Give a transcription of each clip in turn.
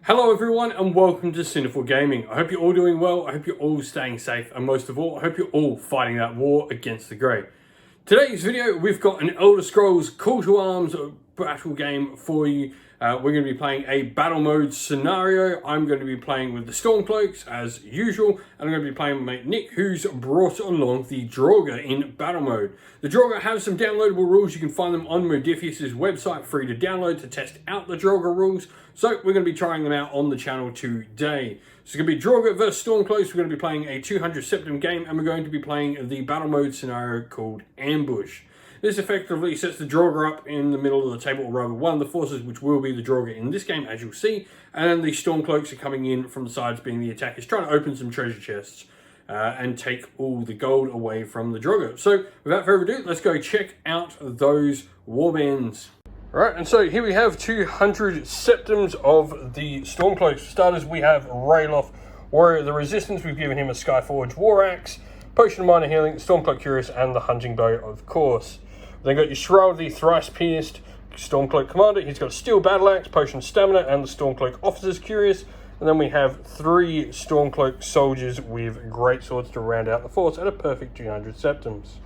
Hello everyone and welcome to Sinful Gaming. I hope you're all doing well, I hope you're all staying safe, and most of all, I hope you're all fighting that war against the grey. Today's video, we've got an Elder Scrolls Call to Arms battle game for you. We're going to be playing a battle mode scenario. I'm going to be playing with the Stormcloaks as usual, and I'm going to be playing with mate Nick, who's brought along the Draugr in battle mode. The Draugr have some downloadable rules. You can find them on Modifius's website, free to download to test out the Draugr rules. So we're going to be trying them out on the channel today. So it's going to be Draugr versus Stormcloaks. We're going to be playing a 200 Septim game, and we're going to be playing the battle mode scenario called Ambush. This effectively sets the Draugr up in the middle of the table, or rather one of the forces, which will be the Draugr in this game, as you'll see, and the Stormcloaks are coming in from the sides, being the attackers, trying to open some treasure chests and take all the gold away from the Draugr. So without further ado, let's go check out those warbands. Alright, and so here we have 200 Septims of the Stormcloaks. For starters, we have Rayloff, Warrior of the Resistance. We've given him a Skyforge War Axe, Potion of Minor Healing, Stormcloak Curious, and the Hunting Bow, of course. Then got your Shroud, the Thrice Pierced Stormcloak Commander. He's got a Steel Battle Axe, Potion of Stamina, and the Stormcloak Officer's Curious. And then we have 3 Stormcloak Soldiers with Great Swords to round out the force at a perfect 200 Septims.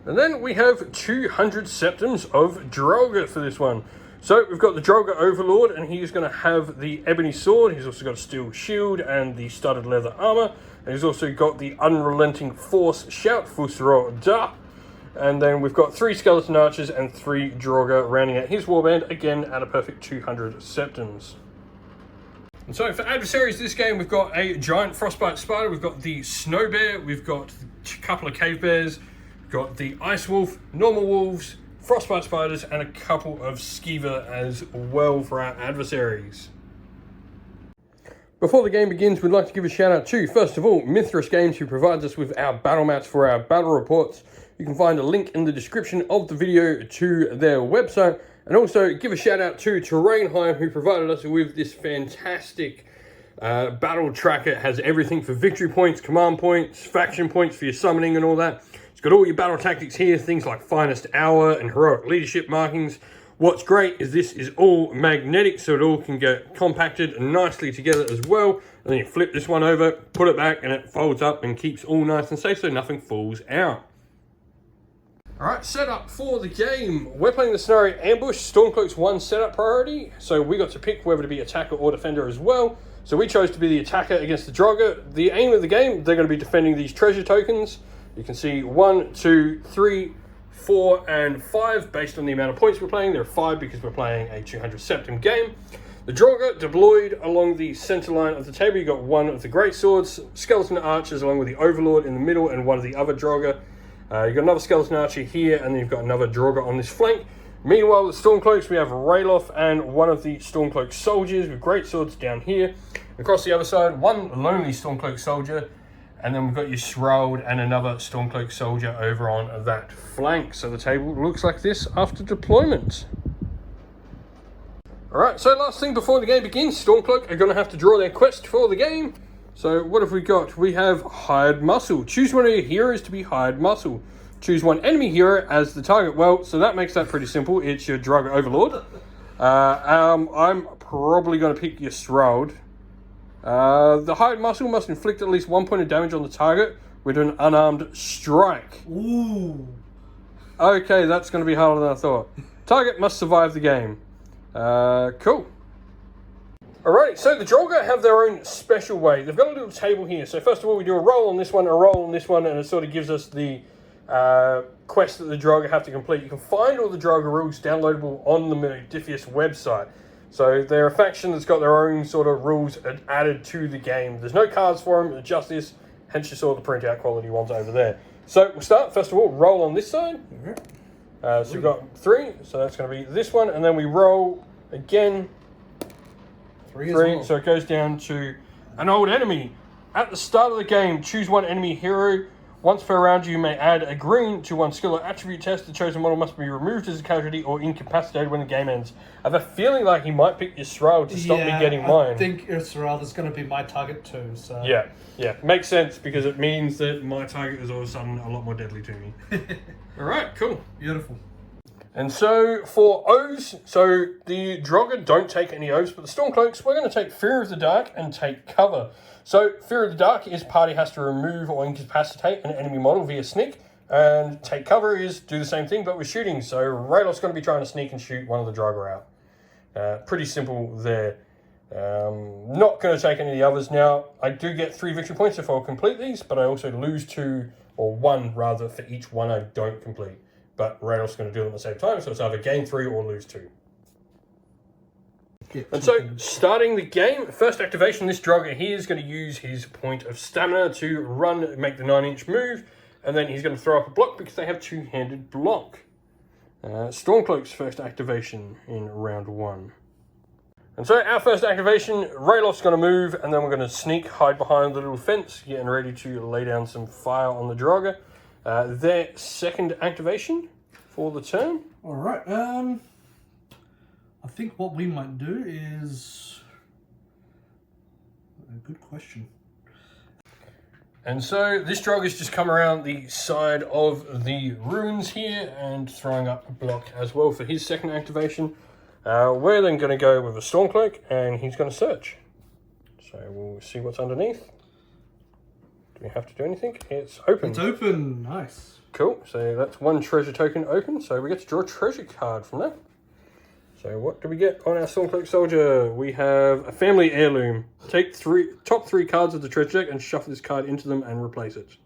And then we have 200 Septims of Draugr for this one. So we've got the Draugr Overlord, and he's going to have the Ebony Sword. He's also got a Steel Shield and the Studded Leather Armor. And he's also got the Unrelenting Force Shout, Fusro Da. And then we've got 3 Skeleton Archers and 3 Draugr rounding out his warband, again at a perfect 200 Septims. And so for adversaries this game, we've got a Giant Frostbite Spider, we've got the Snow Bear, we've got a couple of Cave Bears, we've got the Ice Wolf, Normal Wolves, Frostbite Spiders, and a couple of Skeever as well for our adversaries. Before the game begins, we'd like to give a shout out to, first of all, Mithras Games, who provides us with our battle mats for our battle reports. You can find a link in the description of the video to their website. And also give a shout out to Terrainheim, who provided us with this fantastic battle tracker. It has everything for victory points, command points, faction points for your summoning and all that. It's got all your battle tactics here, things like finest hour and heroic leadership markings. What's great is this is all magnetic, so it all can get compacted nicely together as well. And then you flip this one over, put it back, and it folds up and keeps all nice and safe so nothing falls out. Alright, setup for the game. We're playing the scenario Ambush. Stormcloaks 1 setup priority, so we got to pick whether to be attacker or defender as well. So we chose to be the attacker against the Draugr. The aim of the game, they're going to be defending these treasure tokens. You can see 1, 2, 3, 4, and 5 based on the amount of points we're playing. There are 5 because we're playing a 200 Septim game. The Draugr deployed along the center line of the table. You got 1 of the Great Swords, Skeleton Archers along with the Overlord in the middle, and 1 of the other Draugr. You've got another Skeleton Archer here, and then you've got another Draugr on this flank. Meanwhile, the Stormcloaks, we have Rayloff and 1 of the Stormcloak Soldiers with Great Swords down here. Across the other side, 1 lonely Stormcloak Soldier, and then we've got your Shroud and another Stormcloak Soldier over on that flank. So the table looks like this after deployment. Alright, so last thing before the game begins, Stormcloak are going to have to draw their quest for the game. So what have we got? We have Hired Muscle. Choose one of your heroes to be Hired Muscle. Choose 1 enemy hero as the target. Well, so that makes that pretty simple. It's your Draugr Overlord. I'm probably going to pick your Shroud. The Hired Muscle must inflict at least 1 point of damage on the target with an unarmed strike. Ooh. Okay, that's going to be harder than I thought. Target must survive the game. Cool. Alright, so the Draugr have their own special way. They've got a little table here. So first of all, we do a roll on this one, a roll on this one, and it sort of gives us the quest that the Draugr have to complete. You can find all the Draugr rules downloadable on the Modifius website. So they're a faction that's got their own sort of rules added to the game. There's no cards for them, just this, hence you saw the printout quality ones over there. So we'll start, first of all, roll on this side. So we've got 3, so that's going to be this one, and then we roll again. 3 well. So it goes down to an old enemy. At the start of the game, choose 1 enemy hero. Once per round, you may add a green to 1 skill or attribute test. The chosen model must be removed as a casualty or incapacitated when the game ends. I have a feeling like he might pick your Shroud to stop me getting mine. I think your Shroud is going to be my target too. So Yeah. Makes sense because it means that my target is all of a sudden a lot more deadly to me. Alright, cool. Beautiful. And so for O's, so the Draugr don't take any O's, but the Stormcloaks, we're going to take Fear of the Dark and take cover. So Fear of the Dark is party has to remove or incapacitate an enemy model via sneak, and take cover is do the same thing but with shooting. So Raylof's going to be trying to sneak and shoot one of the Draugr out. Pretty simple there. Not going to take any of the others now. I do get 3 victory points if I complete these, but I also lose 2, or 1 rather, for each one I don't complete. But Raylof's going to do them at the same time, so it's either gain 3 or lose 2. And so, starting the game, first activation, this Draugr here is going to use his point of stamina to run, make the 9-inch move, and then he's going to throw up a block because they have two-handed block. Stormcloaks first activation in round 1. And so our first activation, Raylof's going to move, and then we're going to sneak, hide behind the little fence, getting ready to lay down some fire on the Draugr. Their second activation for the turn. All right. I think what we might do is a good question. And so this Draugr has just come around the side of the ruins here and throwing up a block as well for his second activation. We're then going to go with a Stormcloak, and he's going to search. So we'll see what's underneath. Do we have to do anything? It's open. It's open. Nice. Cool. So that's 1 treasure token open. So we get to draw a treasure card from that. So what do we get on our Stormcloak soldier? We have a family heirloom. Take top 3 cards of the treasure deck and shuffle this card into them and replace it.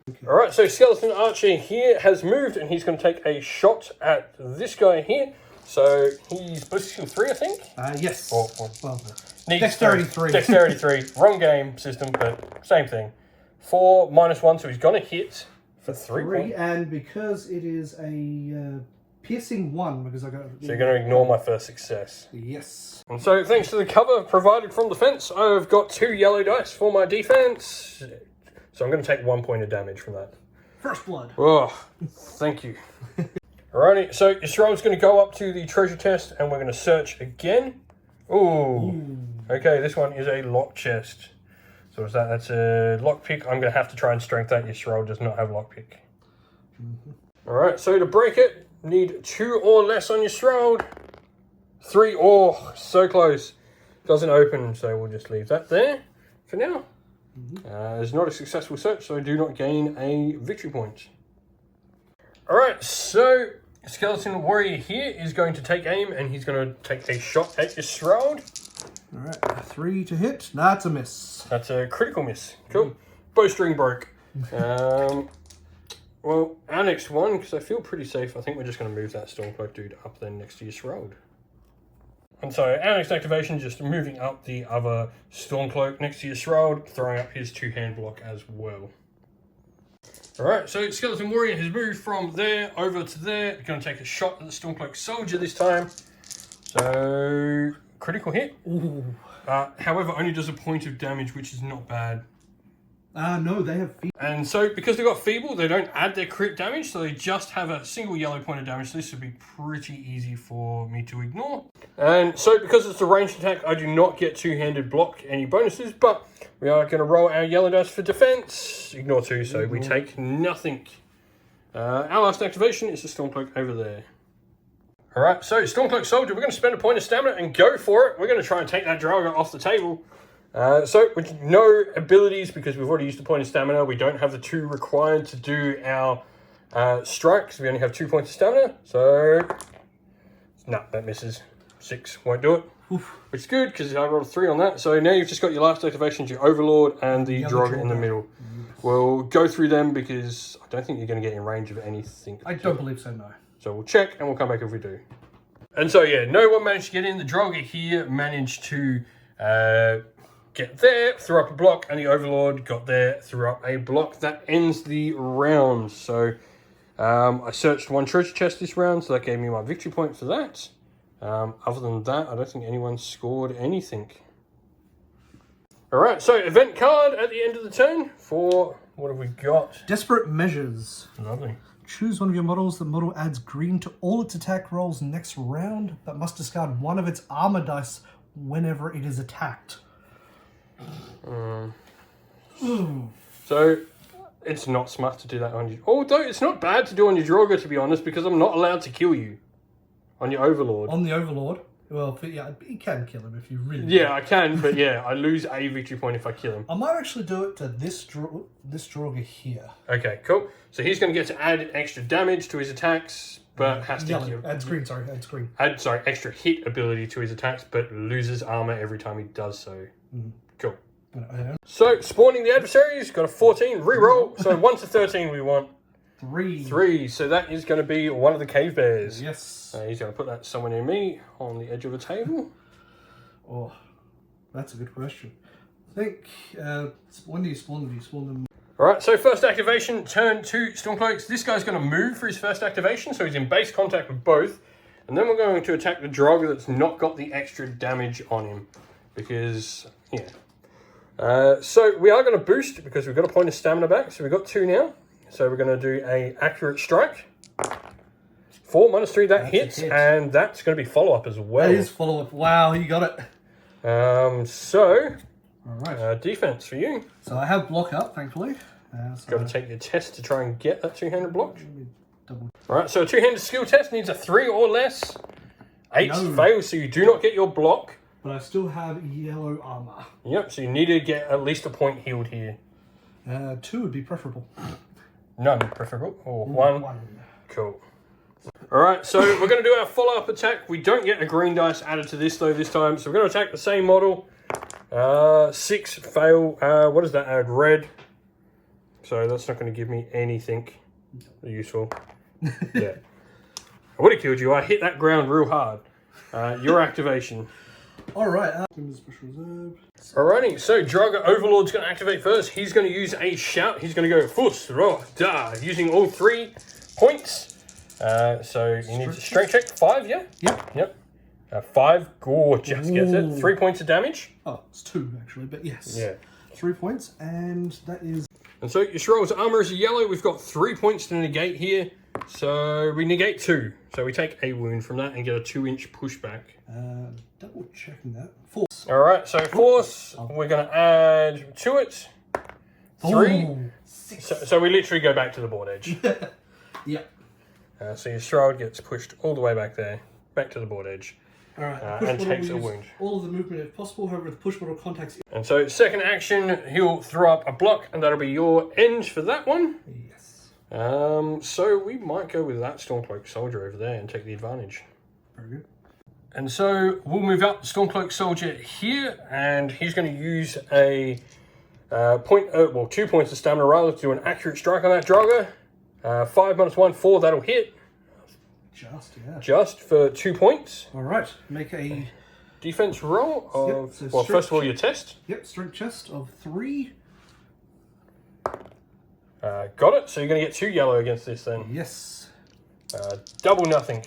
Okay. All right. So Skeleton Archer here has moved, and he's going to take a shot at this guy here. So he's ballistic skill 3, I think? Yes. Well, Dexterity 3. Dexterity 3. Wrong game system, but same thing. 4 -1, so he's going to hit for 3. And because it is a piercing 1, because I got... So you're going to ignore my first success. Yes. And so thanks to the cover provided from the fence, I've got 2 yellow dice for my defense. So I'm going to take 1 point of damage from that. First blood. Oh, thank you. Alrighty, so Yisrael's going to go up to the treasure chest, and we're going to search again. Ooh. Okay, this one is a lock chest. So what's that? That's a lockpick. I'm going to have to try and strength that. Yisrael does not have lockpick. Alright, so to break it, need 2 or less on Yisrael. 3 or, so close. Doesn't open, so we'll just leave that there for now. It's not a successful search, so I do not gain a victory point. Alright, so Skeleton Warrior here is going to take aim, and he's going to take a shot at Yisrael. Alright, 3 to hit. That's a miss. That's a critical miss. Cool. Bowstring broke. Well, our next one, because I feel pretty safe, I think we're just going to move that Stormcloak dude up then next to Yisrael. And so our next activation, just moving up the other Stormcloak next to Yisrael, throwing up his 2-hand block as well. Alright, so Skeleton Warrior has moved from there over to there. Going to take a shot at the Stormcloak soldier this time. So, critical hit. Ooh. However, only does a point of damage, which is not bad. No, they have feeble. And so, because they've got feeble, they don't add their crit damage, so they just have a single yellow point of damage. So this would be pretty easy for me to ignore. And so, because it's a ranged attack, I do not get 2-handed block any bonuses, but we are going to roll our yellow dice for defense. Ignore 2, so we take nothing. Our last activation is the Stormcloak over there. Alright, so Stormcloak Soldier, we're going to spend a point of stamina and go for it. We're going to try and take that Draugr off the table. So, with no abilities, because we've already used a point of stamina, we don't have the 2 required to do our strikes. We only have 2 points of stamina, so... No, that misses. 6 won't do it. Oof. Which is good, because I rolled a 3 on that. So now you've just got your last activations, your Overlord and the Draugr in the middle. We'll go through them, because I don't think you're going to get in range of anything. I don't believe so, no. So we'll check, and we'll come back if we do. And so, yeah, no one managed to get in. The Draugr here managed to... get there, threw up a block, and the Overlord got there, threw up a block. That ends the round. So I searched 1 treasure chest this round, so that gave me my victory point for that. Other than that, I don't think anyone scored anything. Alright, so event card at the end of the turn for, what have we got? Desperate Measures. Lovely. Choose one of your models. The model adds green to all its attack rolls next round, but must discard 1 of its armor dice whenever it is attacked. So It's not smart to do that on you. Although it's not bad to do on your Draugr, to be honest, because I'm not allowed to kill you on your Overlord. On the Overlord? Well, yeah, you can kill him if you really Yeah, I can, but yeah, I lose a victory point if I kill him. I might actually do it to this Draugr here. Okay, cool. So he's going to get to add extra damage to his attacks, but has to kill. Adds green, sorry, adds green. Sorry, extra hit ability to his attacks, but loses armor every time he does so. Cool. So, spawning the adversaries, got a 14, reroll. So 1 to 13 we want. 3. So that is going to be one of the cave bears. Yes. He's going to put that somewhere near me on the edge of the table. Oh, that's a good question. I think, when do you spawn them? Do you spawn them? Alright, so first activation, turn 2 Stormcloaks. This guy's going to move for his first activation, so he's in base contact with both. And then we're going to attack the Draugr that's not got the extra damage on him. Because, yeah. So we are going to boost because we've got a point of stamina back. So we've got 2 now. So we're going to do a accurate strike. 4 -3, that hits. And that's going to be follow-up as well. That is follow-up. Wow, you got it. Alright. Defense for you. So I have block up, thankfully. Got to take your test to try and get that 2-handed block. Alright, so a 2-handed skill test needs a 3 or less. 8 fails, so you do not get your block. But I still have yellow armor. Yep, so you need to get at least a point healed here. 2 would be preferable. None preferable. Or 1. Cool. Alright, so we're going to do our follow-up attack. We don't get a green dice added to this, though, this time. So we're going to attack the same model. 6 fail. What does that add? Red. So that's not going to give me anything useful. Yeah. I would have killed you. I hit that ground real hard. Your activation. Alright. Special reserve. Alrighty, so Draugr Overlord's going to activate first. He's going to use a shout. He's going to go Fuss, Roh, Da, using all 3 points. So you need to strength check. 5, yeah? Yep. 5, gorgeous, gets it. 3 points of damage. Oh, it's 2 actually, but yes. Yeah. 3 points, and that is... And so Yisrael's armor is yellow. We've got 3 points to negate here. So we negate 2. So we take a wound from that and get a 2-inch pushback. Double checking that. Force. Alright, so force, we're going to add to it. 3. So we literally go back to the board edge. Yep. So Yisrael gets pushed all the way back there, back to the board edge. Alright, and takes a wound. All of the movement if possible, however, the push model contacts... And so, second action, he'll throw up a block, and that'll be your end for that one. Yes. So we might go with that Stormcloak soldier over there and take the advantage. Very good. And so, we'll move up the Stormcloak soldier here, and he's going to use a 2 points of stamina rather to do an accurate strike on that Draugr. 5 -1, 4, that'll hit. Just for 2 points. Alright, make a... defense roll of... Yep, so well, first of all, your test. Yep, strength chest of 3. Got it. So you're going to get 2 yellow against this then. Yes. Double nothing.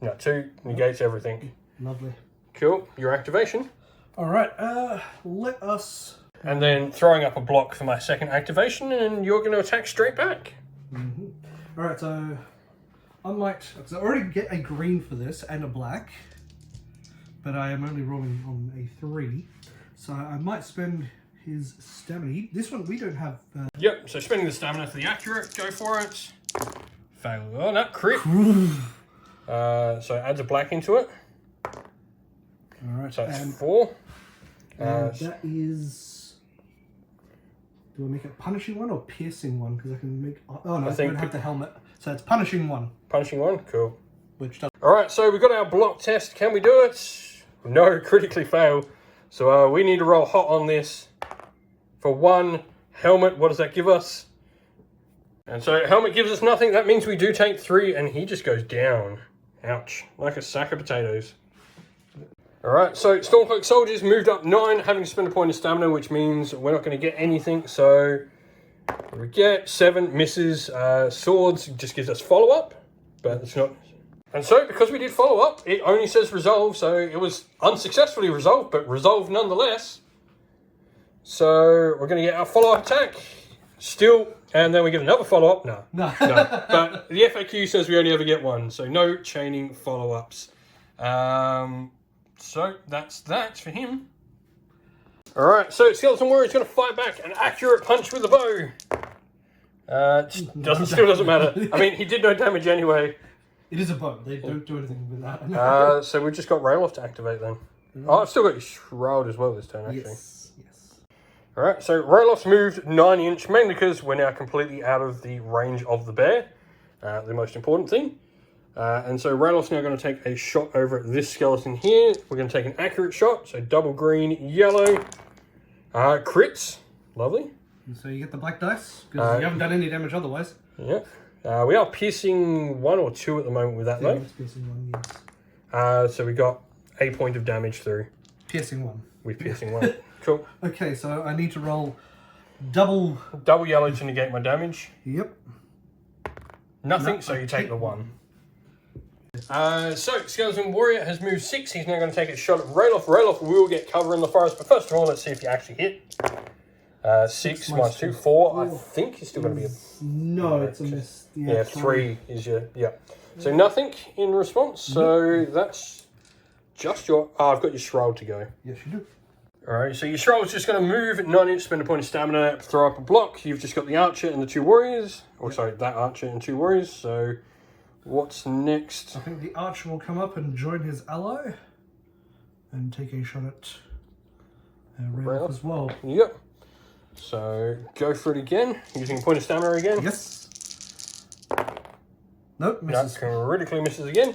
No, 2 negates everything. Lovely. Cool. Your activation. Alright, let us... And then throwing up a block for my second activation, and you're going to attack straight back. Alright, so... I might... I already get a green for this, and a black. But I am only rolling on a 3. So I might spend his stamina. This one, we don't have... Yep, so spending the stamina for the accurate. Go for it. Fail. Oh, no, crit. So adds a black into it. Alright, so that's 4. That is... Do I make a punishing one or piercing one? Because I can make... Oh, no, I don't have the helmet. So it's punishing 1. Punishing 1? Cool. Which does... Alright, so we've got our block test. Can we do it? No, critically fail. So we need to roll hot on this. For 1 helmet, what does that give us? And so helmet gives us nothing. That means we do take 3, and he just goes down. Ouch. Like a sack of potatoes. Alright, so Stormcloak soldiers moved up 9, having spent a point of stamina, which means we're not going to get anything. So we get 7 misses. Swords just gives us follow-up, but it's not... And so, because we did follow-up, it only says resolve, so it was unsuccessfully resolved, but resolved nonetheless. So we're going to get our follow-up attack. Still, and then we get another follow-up. No. But the FAQ says we only ever get 1, so no chaining follow-ups. So that's that for him. Alright, so Skeleton Warrior is going to fight back an accurate punch with the bow. Still doesn't matter. I mean, he did no damage anyway. It is a bow. They don't do anything with that. So we've just got Rail off to activate then. Oh, I've still got your Shroud as well this turn, actually. Yes. Alright, so Railof's moved 9 inch, mainly because we're now completely out of the range of the bear. The most important thing. And so Railof's now going to take a shot over at this skeleton here. We're going to take an accurate shot, so double green, yellow. Crits. Lovely. So you get the black dice, because you haven't done any damage otherwise. Yeah. We are piercing 1 or 2 at the moment with that though. It's piercing 1, yes. So we got a point of damage through. Piercing 1. With piercing 1. Cool. Okay, so I need to roll double yellow to negate my damage. Yep. Nothing, so you take the 1. So Skeleton Warrior has moved 6. He's now going to take a shot at Ralof. Ralof will get cover in the forest, but first of all, let's see if you actually hit. 6 minus 2, 4. I think he's still going to be a... No, it's a miss. Yeah, 3 is your... Yeah. So nothing in response. So that's just your... Oh, I've got your Shroud to go. Yes, you do. Alright, so your Shroud's just going to move 9 inch, spend a point of stamina, throw up a block. You've just got the Archer and the 2 Warriors. Or sorry, that Archer and 2 Warriors. So what's next? I think the Archer will come up and join his ally. And take a shot at Ralof as well. Yep. So go for it again, using a point of stamina again. Yes. Nope, misses. No, critically misses again.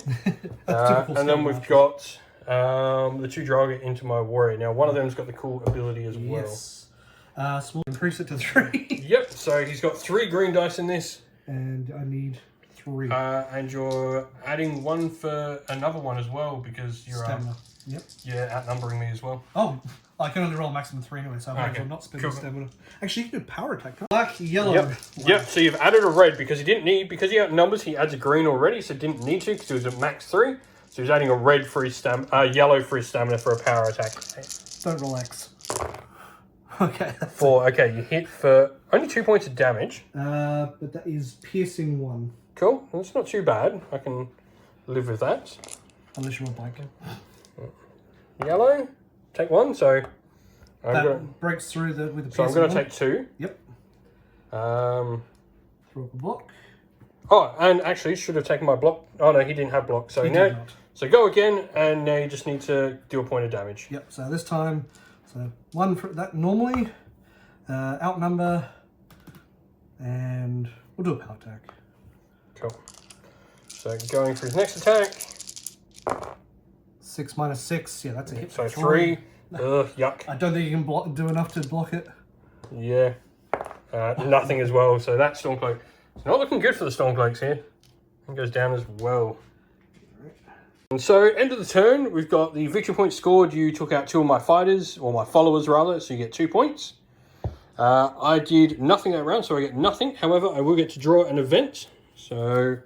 And then we've got the 2 Draugr into my warrior. Now one of them's got the cool ability as well. Yes. So we'll increase it to 3. Yep, so he's got 3 green dice in this. And I need 3. And you're adding 1 for another one as well because you're Stamina. Yep. Yeah, outnumbering me as well. Oh, I can only roll a maximum 3 anyway, so I might as well not spend the stamina. Actually, you can do power attack. Black, yellow. Yep. Yep. So you've added a red because he didn't need, because he outnumbers, he adds a green already, so didn't need to because he was at max 3. So he's adding a red for his yellow for his stamina for a power attack. Don't relax. Okay. 4. Okay, you hit for only 2 points of damage. But that is piercing 1. Cool. That's not too bad. I can live with that. Unless you want blank. Yellow. Take 1. So breaks through with the piercing. So I'm going to take 2. Yep. Um. Throw up a block. Oh, and actually should have taken my block. Oh no, he didn't have block. So now, so go again, and now you just need to do a point of damage. Yep. So this time, so 1 for that normally, outnumber, and we'll do a power attack. Cool. So going for his next attack. 6 minus 6. Yeah, that's a hit. So 3. Ugh, yuck. I don't think you can do enough to block it. Yeah. Nothing as well. So that Stormcloak. It's not looking good for the Stormcloaks here. It goes down as well. And so, end of the turn, we've got the victory point scored. You took out 2 of my fighters, or my followers rather, so you get 2 points. I did nothing that round, so I get nothing. However, I will get to draw an event. So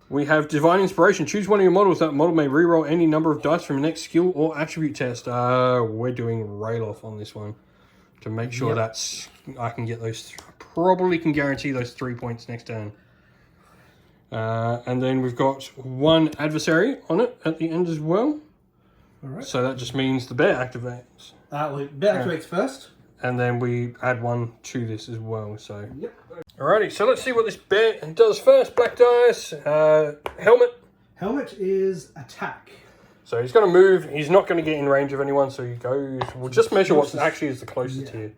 we have Divine Inspiration. Choose one of your models. That model may reroll any number of dice from the next skill or attribute test. We're doing Ralof on this one to make sure that's I can get those. Probably can guarantee those 3 points next turn. And then we've got 1 adversary on it at the end as well. All right. So that just means the bear activates. Well, bear activates first. And then we add 1 to this as well. So. Yep. Alrighty, so let's see what this bear does first. Black dice, helmet. Helmet is attack. So he's going to move. He's not going to get in range of anyone, so he goes. We'll just measure what actually is the closest here.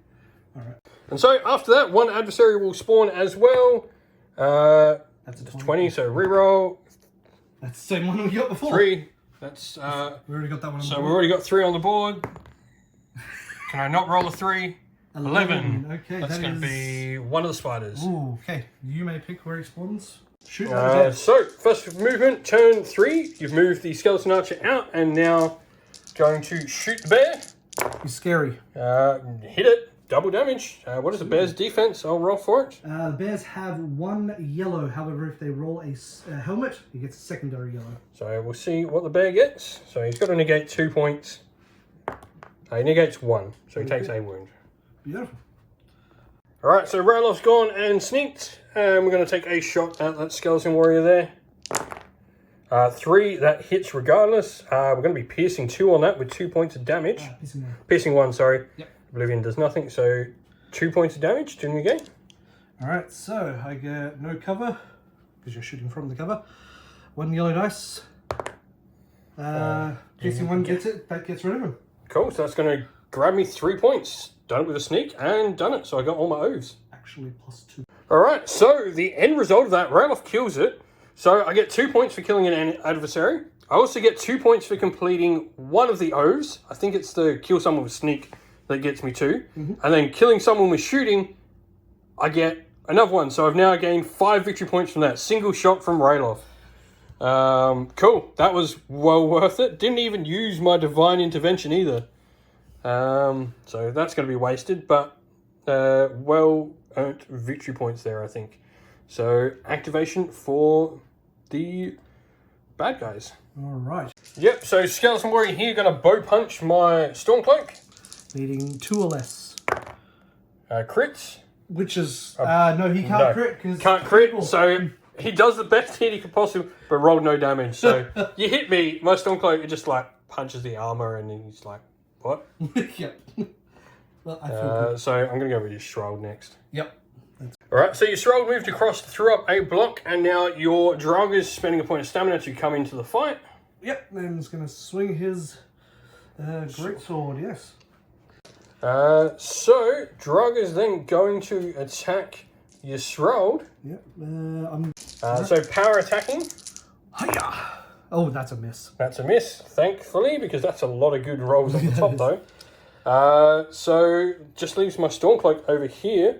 Alright. And so after that, 1 adversary will spawn as well. That's a 20, so reroll. That's the same one we got before. 3. That's we already got that one on so the board. we've already got 3 on the board. Can I not roll a 3? 11. Okay, That's going to be 1 of the spiders. Ooh, okay. You may pick where he spawns. Shoot. So first movement, turn 3. You've moved the skeleton archer out, and now going to shoot the bear. He's scary. Hit it. Double damage. What is the bear's defense? I'll roll for it. The bears have 1 yellow. However, if they roll a helmet, he gets a secondary yellow. So we'll see what the bear gets. So he's got to negate 2 points. He negates 1, so he takes a wound. Beautiful. Alright, so Ralof's gone and sneaked. And we're going to take a shot at that skeleton warrior there. 3, that hits regardless. We're going to be piercing 2 on that with 2 points of damage. Piercing 1. Piercing 1, sorry. Yep. Oblivion does nothing, so 2 points of damage to negate. Alright, so I get no cover, because you're shooting from the cover. 1 yellow dice. Guessing one gets it, that gets rid of him. Cool, so that's going to grab me 3 points. Done it with a sneak, and done it, so I got all my oaths. Actually, +2. Alright, so the end result of that, Ralof kills it. So I get 2 points for killing an adversary. I also get 2 points for completing one of the oaths. I think it's the kill someone with sneak that gets me 2. And then killing someone with shooting, I get another one. So I've now gained 5 victory points from that. Single shot from Ralof. Cool. That was well worth it. Didn't even use my divine intervention either. So that's going to be wasted, but well earned victory points there, I think. So activation for the bad guys. All right. Yep, so Skeleton Warrior here going to bow punch my Stormcloak. Needing 2 or less. Crits. Which is, no, he can't crit. Can't crit, so he does the best hit he could possibly, but rolled no damage. So you hit me, my Stormcloak, it just like punches the armor and then he's like, what? Yep. Well, I feel good. So I'm going to go with your Shroud next. Yep. Alright, so your Shroud moved across, threw up a block, and now your Draugr is spending a point of stamina to come into the fight. Yep, and he's going to swing his greatsword, yes. So Draugr is then going to attack your Shroud. Yep. So power attacking. Hiya! Oh, that's a miss. That's a miss, thankfully, because that's a lot of good rolls at the top, though. So just leaves my Stormcloak over here.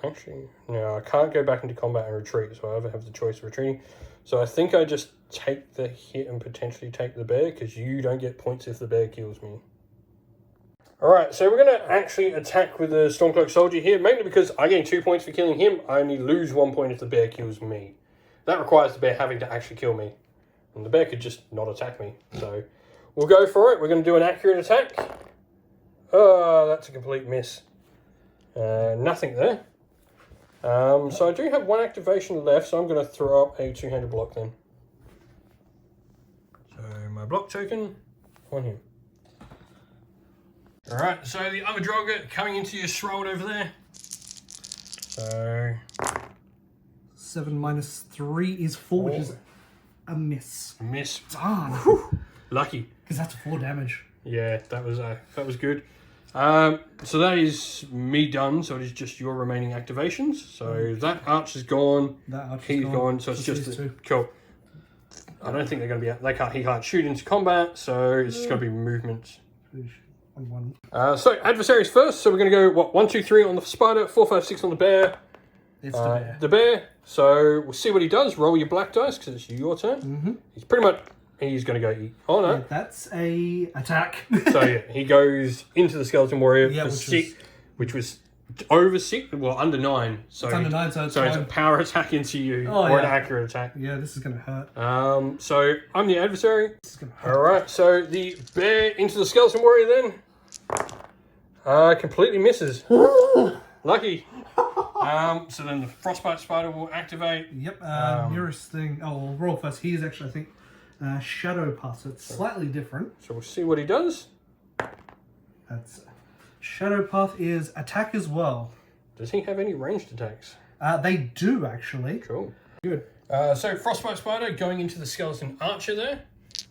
Actually, no, I can't go back into combat and retreat, so I either have the choice of retreating. So I think I just take the hit and potentially take the bear, because you don't get points if the bear kills me. Alright, so we're going to actually attack with the Stormcloak Soldier here, mainly because I gain 2 points for killing him. I only lose 1 point if the bear kills me. That requires the bear having to actually kill me. And the bear could just not attack me. So we'll go for it. We're going to do an accurate attack. Oh, that's a complete miss. Nothing there. So I do have 1 activation left, so I'm going to throw up a 2-handed block then. So my block token on him. Alright, so the other Draugr coming into your Shroud over there. So 7 minus 3 is 4, which is a miss. Miss. Darn. Lucky. Because that's 4 damage. Yeah, that was good. So that is me done. So it is just your remaining activations. So that arch is gone. That arch He's is gone. So it's just cool. I don't think they're going to be. He can't shoot into combat. So it's just going to be movement. So adversaries first. So we're going to go 1, 2, 3 on the spider, 4, 5, 6 on the bear. It's the bear. The bear. So we'll see what he does. Roll your black dice because it's your turn. He's pretty much. He's going to go eat. Oh no, yeah, that's a attack. So yeah, he goes into the Skeleton Warrior Yeah, for 6, which was over 6, well under 9. So it's under 9, so it's a power attack into you or an accurate attack. Yeah, this is going to hurt. So I'm the adversary. This is going to hurt. All right, so the bear into the Skeleton Warrior then. Completely misses. Lucky. So then the Frostbite Spider will activate. Yep. Nearest thing. Oh, we'll roll first. He is actually, I think, Shadow Path. So it's slightly different. So we'll see what he does. That's Shadow Path is attack as well. Does he have any ranged attacks? They do actually. Cool. Good. So Frostbite Spider going into the Skeleton Archer there.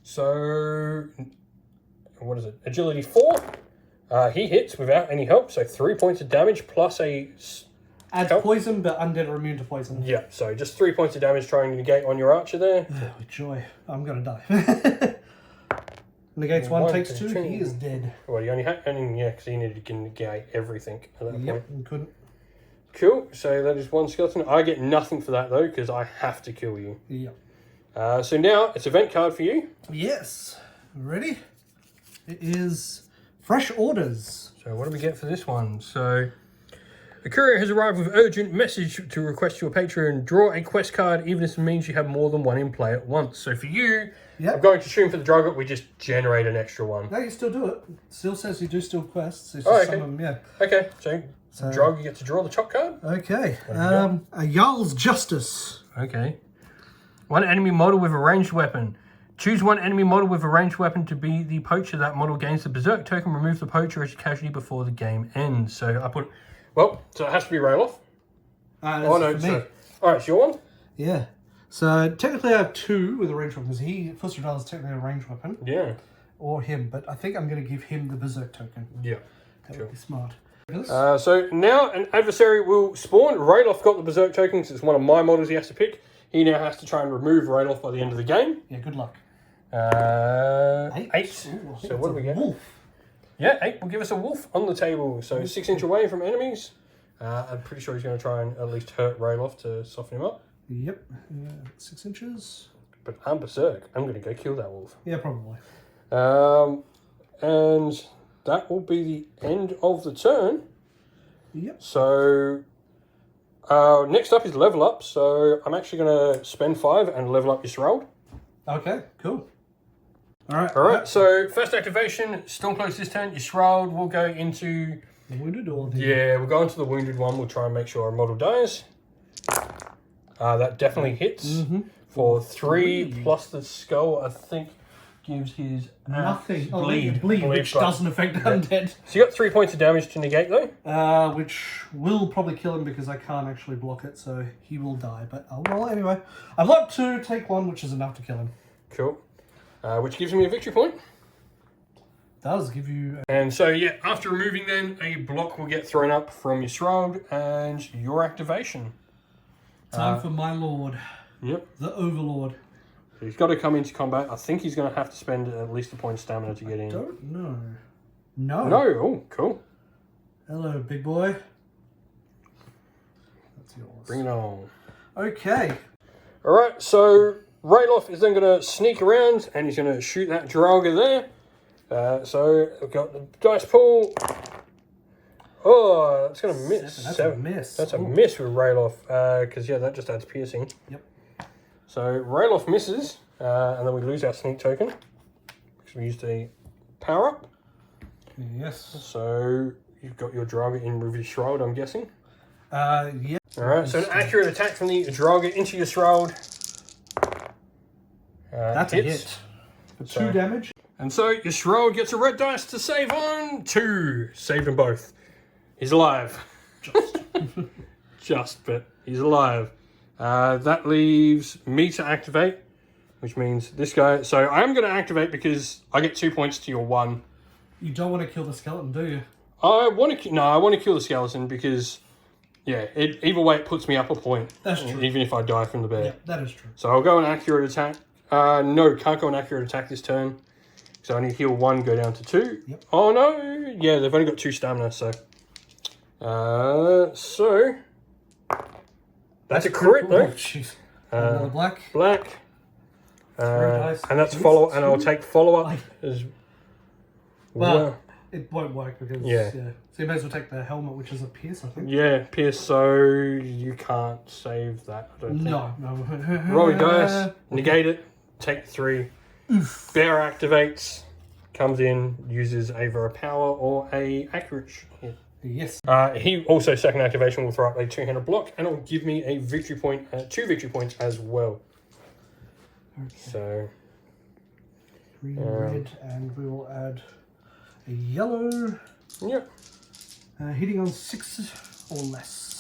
So what is it? Agility 4. He hits without any help, so 3 points of damage plus a... Adds poison, but undead are immune to poison. Yeah, so just 3 points of damage trying to negate on your archer there. Oh, joy. I'm going to die. Negates 1, takes 2, he is dead. Well, you only had... Yeah, because he needed to negate everything at that point. Yep, and couldn't. Cool, so that is 1 skeleton. I get nothing for that, though, because I have to kill you. Yep. So now, it's event card for you. Yes. Ready? It is Fresh Orders. So what do we get for this one? So... A courier has arrived with urgent message to request your patron. Draw a quest card, even if it means you have more than 1 in play at once. So for you, I'm going to assume for the Draugr, we just generate an extra 1. No, you still do it. Still says you do still quests. It's just some of them, yeah. Okay, so Draugr, you get to draw the top card. Okay. A Jarl's Justice. Okay. 1 enemy model with a ranged weapon. Choose one enemy model with a ranged weapon to be the poacher. That model gains the Berserk token. Remove the poacher as a casualty before the game ends. So I put... Well, so it has to be Rayloff. Oh, no, for me. Alright, it's your one? Yeah. So technically I have 2 with a ranged weapon, because he, First Radar is technically a ranged weapon. Yeah. Or him, but I think I'm going to give him the Berserk token. Yeah. That would be smart. So now an adversary will spawn. Rayloff got the Berserk token because it's one of my models he has to pick. He now has to try and remove Rayloff by the end of the game. Yeah, good luck. 8. Ooh, So what do we get? Wolf. Yeah, 8 will give us a wolf on the table. So 6 inch away from enemies. I'm pretty sure he's going to try and at least hurt Rayloff to soften him up. Yep. 6 inches. But I'm Berserk. I'm going to go kill that wolf. Yeah, probably. And that will be the end of the turn. Yep. So next up is level up. So I'm actually going to spend 5 and level up Yisrael. Okay, cool. Alright. Alright, so first activation, Stormcloaks this turn. Yisrael will go into... The wounded or the... Yeah, we'll go into the wounded one. We'll try and make sure our model dies. That definitely hits for 3 plus the skull, I think, gives his Nothing. bleed, which doesn't affect undead. So you got 3 points of damage to negate though. Which will probably kill him because I can't actually block it, so he will die. But well, anyway, I'd like to take 1, which is enough to kill him. Cool. Which gives me a victory point. Does give you... And so yeah, after removing them, a block will get thrown up from your shroud and your activation. Time for my lord. Yep. The Overlord. So he's got to come into combat. I think he's going to have to spend at least a point of stamina to get in. Don't know. No. No. Oh, cool. Hello, big boy. That's yours. Bring it on. Okay. All right, so Rayloff is then going to sneak around and he's going to shoot that Draugr there. So we've got the dice pool. Oh, that's going to miss. That's a miss. That's a miss with Rayloff because, yeah, that just adds piercing. Yep. So Rayloff misses and then we lose our sneak token because we used a power up. Yes. So you've got your Draugr in with your shroud, I'm guessing. Yeah. All right, so an accurate attack from the Draugr into your shroud. That's hits. a hit. For 2 damage. And so your shroud gets a red dice to save on 2. Saved them both. He's alive. Just, but he's alive. That leaves me to activate, which means this guy. So I am going to activate because I get 2 points to your 1. You don't want to kill the skeleton, do you? I want to kill the skeleton because, yeah, either way it puts me up a point. That's true. Even if I die from the bear. Yeah, that is true. So I'll go an accurate attack. No, can't go an accurate attack this turn. So I need to heal 1, go down to 2. Yep. Oh no! Yeah, they've only got 2 stamina, so. So. That's a crit, though. Oh, jeez. Another black. Black. Dice. And that's follow, and I'll take follow up as well. It won't work because, yeah. So you may as well take the helmet, which is a pierce, I think. Yeah, pierce, so you can't save that, I don't think. No. Roll your dice, negate it, take 3. Oof. Bear activates, comes in, uses either a power or a accurate hit. Yes. He also, second activation, will throw up a 2-handed block and it'll give me a victory point, 2 victory points as well. Okay. So. Green, red, and we will add a yellow. Yep. Hitting on 6 or less.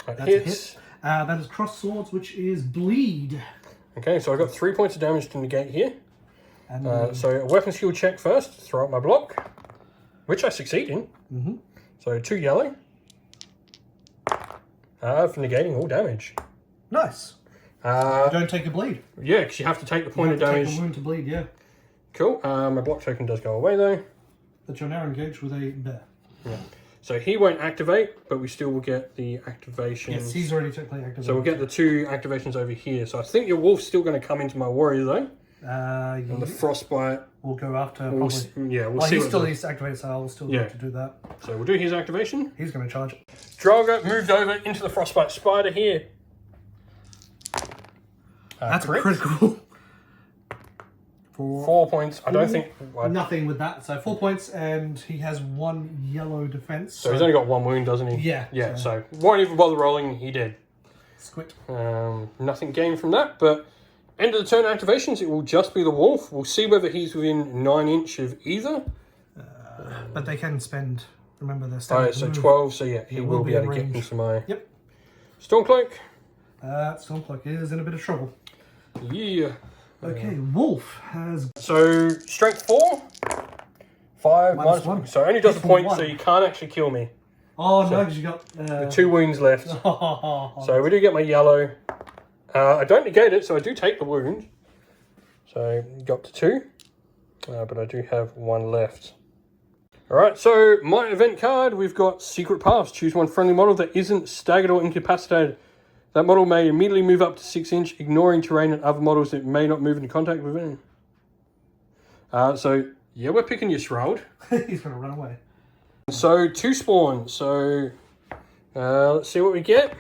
That's a hit. That is cross swords, which is bleed. Okay, so I got 3 points of damage to negate here. And so a weapon skill check first, throw up my block, which I succeed in. So 2 yellow. For negating all damage. Nice. Don't take a bleed. Yeah, because you have to take the point of damage. Take a wound to bleed, yeah. Cool. My block token does go away though. But you're now engaged with a bear. Yeah. So he won't activate, but we still will get the activation. Yes, he's already technically activated. So we'll get the 2 activations over here. So I think your wolf's still going to come into my warrior though. And the frostbite. We'll go after. We'll see. He still needs to activate, so I'll still need to do that. So we'll do his activation. He's going to charge. Draugr moved over into the frostbite spider here. That's critical. 4 points. I don't think... Nothing with that. So 4 points, and he has 1 yellow defense. So he's only got 1 wound, doesn't he? Yeah. Yeah, so won't even bother rolling. He did. Squid. Nothing gained from that, but end of the turn activations, it will just be the wolf. We'll see whether he's within 9 inch of either. But they can spend, remember their standard. So 12, so yeah, he will be able to get into my Stormcloak. Stormcloak is in a bit of trouble. Yeah. Okay, wolf has... So, strength 4, 5, minus 1. So it only does a point, 1. so you can't actually kill me. Oh, so no, because you got... with 2 wounds left. So we do get my yellow. I don't negate it, so I do take the wound. So, got to 2. But I do have 1 left. Alright, so my event card, we've got Secret Paths. Choose one friendly model that isn't staggered or incapacitated. That model may immediately move up to 6 inch, ignoring terrain and other models that may not move into contact with it. So, yeah, we're picking your Shroud. He's going to run away. So, 2 spawn. So, let's see what we get.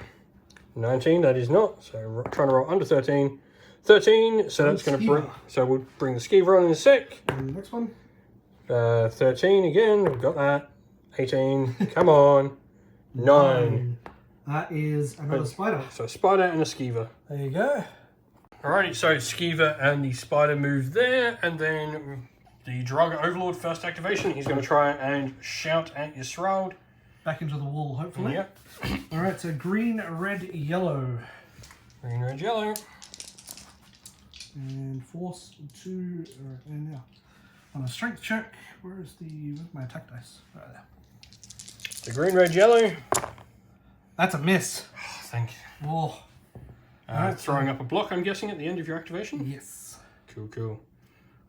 19, that is not. So, trying to roll under 13. 13, so that's going to bring... So, we'll bring the Skeever on in a sec. And the next one. 13 again, we've got that. 18, come on. 9. That is another spider. So, spider and a Skeever. There you go. Alrighty, so Skeever and the spider move there, and then the Draugr Overlord first activation. He's going to try and shout at your Shroud. Back into the wall, hopefully. Yep. Alright, so green, red, yellow. Green, red, yellow. And force 2, and now. On a strength check, where's my attack dice? Right there. The green, red, yellow. That's a miss. Oh, thank you. Oh. Throwing up a block, I'm guessing, at the end of your activation? Yes. Cool, cool.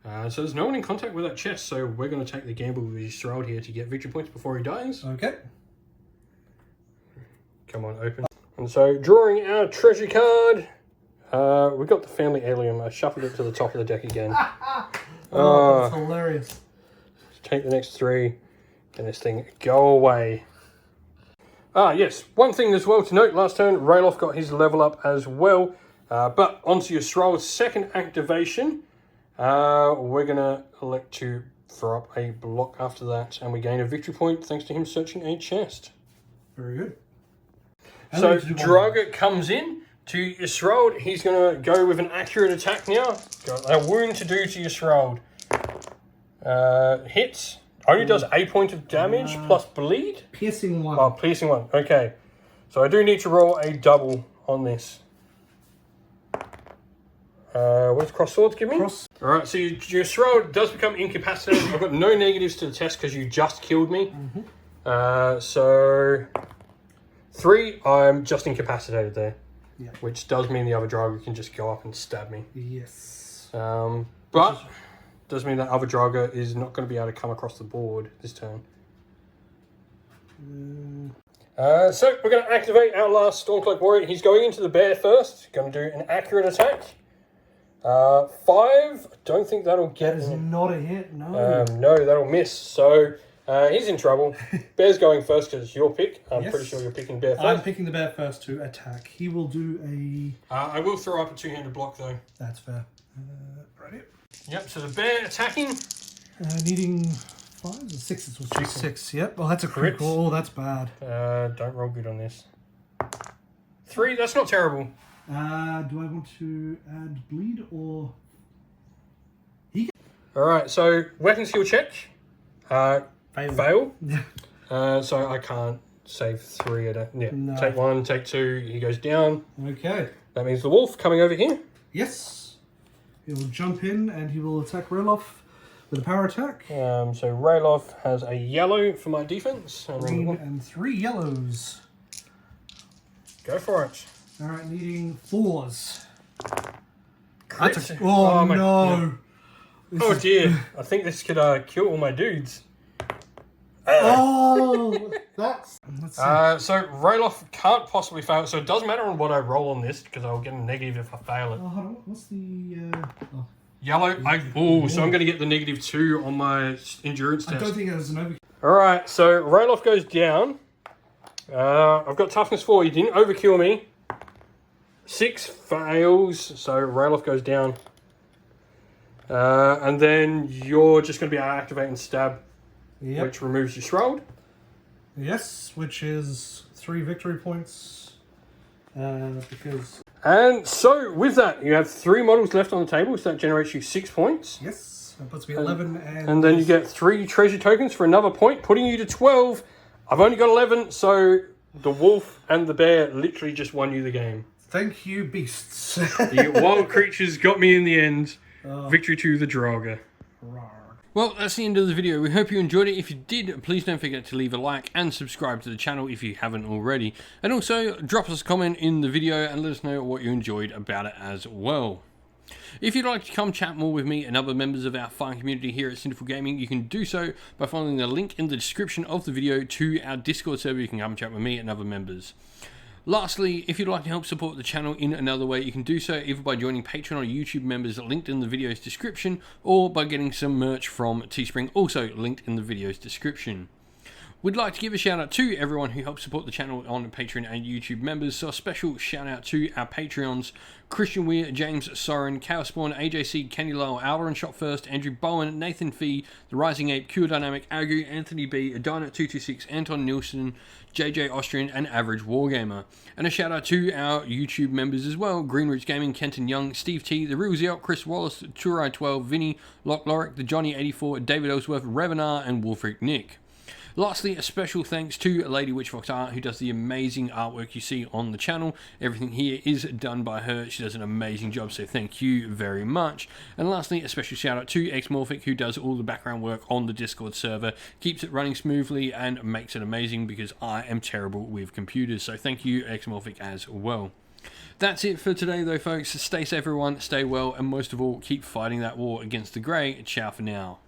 So there's no one in contact with that chest, so we're going to take the gamble with his Shroud here to get victory points before he dies. Okay. Come on, open. And so, drawing our treasure card, we got the family heirloom. I shuffled it to the top of the deck again. Oh, that's hilarious. Take the next 3, and this thing go away. Yes, one thing as well to note, last turn, Rayloff got his level up as well. But onto your Shroud's second activation, we're going to elect to throw up a block after that, and we gain a victory point thanks to him searching a chest. Very good. So Draugr comes in to your Shroud. He's going to go with an accurate attack now. Got a wound to do to your Shroud. Hits. Only does a point of damage plus bleed. Piercing 1. Oh, piercing 1. Okay. So I do need to roll a double on this. What does cross swords give me? Alright, so your Shroud does become incapacitated. I've got no negatives to the test because you just killed me. So 3, I'm just incapacitated there. Yeah. Which does mean the other Draugr can just go up and stab me. Yes. But does mean that other Draugr is not going to be able to come across the board this turn. So we're going to activate our last Stormcloak Warrior. He's going into the bear first. Going to do an accurate attack. 5. Don't think that'll get... That is not a hit, no. No, that'll miss. So he's in trouble. Bear's going first because it's your pick. I'm pretty sure you're picking bear first. I'm picking the bear first to attack. He will do a... I will throw up a 2-handed block though. That's fair. Right here. Yep, so the bear attacking. Needing 5s and 6s. Was just 6. Yep. Well, that's a crit. Oh, that's bad. Don't roll good on this. 3, that's not terrible. Do I want to add bleed or... Alright, so weapon skill check. Fail. Yeah. So I can't save 3 at a... Yeah. No. Take 1, take 2, he goes down. Okay. That means the wolf coming over here. Yes. He will jump in and he will attack Rayloff with a power attack. So Rayloff has a yellow for my defense. Green and 3 yellows. Go for it. Alright, needing 4s. That's oh no. Yeah. Oh dear. I think this could kill all my dudes. Oh, that's... Let's see. So Rayloff can't possibly fail. So it doesn't matter on what I roll on this because I'll get a negative if I fail it. Oh, hold on. What's the... Yellow. So I'm going to get the -2 on my endurance test. I don't think it was an overkill. Alright, so Rayloff goes down. I've got toughness 4. He didn't overkill me. 6 fails, so Rayloff goes down. And then you're just going to be able to activate and stab, which removes your Shroud. Yes, which is 3 victory points. because And so, with that, you have 3 models left on the table, so that generates you 6 points. yes, that puts me 11, And then you get 3 treasure tokens for another point, putting you to 12. I've only got 11, so the wolf and the bear literally just won you the game. Thank you, beasts. The wild creatures got me in the end. Victory to the Draugr. Well, that's the end of the video. We hope you enjoyed it. If you did, please don't forget to leave a like and subscribe to the channel if you haven't already. And also, drop us a comment in the video and let us know what you enjoyed about it as well. If you'd like to come chat more with me and other members of our fine community here at Sinful Gaming, you can do so by following the link in the description of the video to our Discord server. You can come chat with me and other members. Lastly, if you'd like to help support the channel in another way, you can do so either by joining Patreon or YouTube members linked in the video's description, or by getting some merch from Teespring, also linked in the video's description. We'd like to give a shout out to everyone who helps support the channel on Patreon and YouTube members, so a special shout out to our Patreons: Christian Weir, James Soren, Chaos Spawn, AJC, Kenny Lowell, Alvarin Shot First, Andrew Bowen, Nathan Fee, The Rising Ape, Cure Dynamic, Agu, Anthony B, Adina226, Anton Nielsen, JJ Austrian, and Average Wargamer. And a shout out to our YouTube members as well: Green Roots Gaming, Kenton Young, Steve T, The Real Ziel, Chris Wallace, Turai12, Vinny, Lock Lorick, The Johnny84, David Ellsworth, Revenar, and Wolfreak Nick. Lastly, a special thanks to Lady Witchfox Art, who does the amazing artwork you see on the channel. Everything here is done by her. She does an amazing job, so thank you very much. And lastly, a special shout out to Xmorphic, who does all the background work on the Discord server, keeps it running smoothly and makes it amazing, because I am terrible with computers. So thank you, Xmorphic, as well. That's it for today though, folks. Stay safe everyone, stay well, and most of all, keep fighting that war against the Grey. Ciao for now.